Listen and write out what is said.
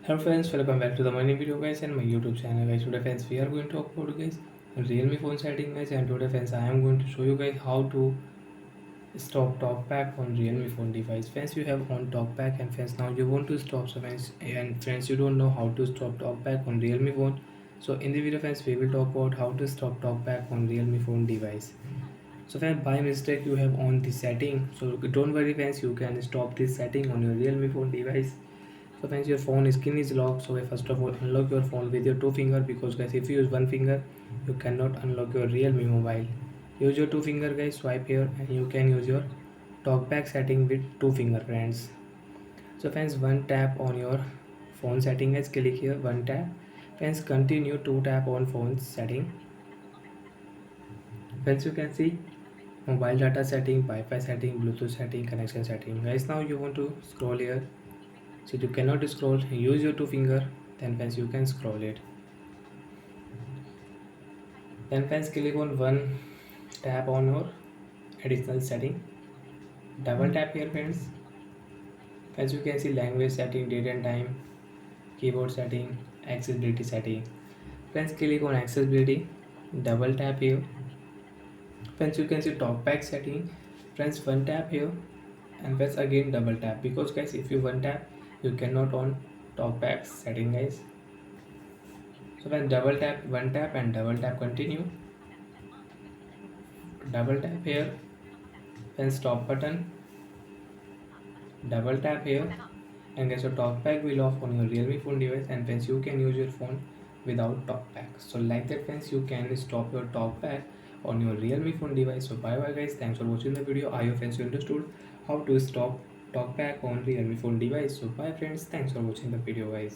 Hello friends, welcome back to the morning video guys and my YouTube channel guys. Today friends we are going to talk about guys Realme phone setting guys, and today friends I am going to show you guys how to stop talkback on Realme phone device. Friends, you have on talkback and friends now you want to stop, so friends, and friends you don't know how to stop talkback on Realme phone. So in the video friends we will talk about how to stop talkback on Realme phone device. So friends, by mistake you have on the setting, so don't worry friends, you can stop this setting on your Realme phone device. So friends, your phone screen is locked, so first of all unlock your phone with your two finger, because guys if you use one finger you cannot unlock your Realme mobile. Use your two finger guys, swipe here and you can use your talkback setting with two finger friends. So friends, one tap on your phone setting guys, click here, one tap. Friends, continue to tap on phone setting. Friends, you can see mobile data setting, Wi-Fi setting, Bluetooth setting, connection setting. Guys, now you want to scroll here. So you cannot scroll, use your two finger, then friends you can scroll it. Then friends click on one tap on your additional setting. Double tap here friends. As you can see, language setting, date and time, keyboard setting, accessibility setting. Friends click on accessibility. Double tap here. Friends you can see talkback setting. Friends one tap here and press again double tap, because guys if you one tap you cannot on talkback setting guys. So when double tap, one tap and double tap, continue. Double tap here, then stop button, double tap here, and guess your talkback will off on your Realme phone device, and friends you can use your phone without talkback. So like that friends, you can stop your talkback on your Realme phone device. So bye bye guys, thanks for watching the video. I hope friends you understood how to stop talkback on Realme phone device. So bye friends, thanks for watching the video guys.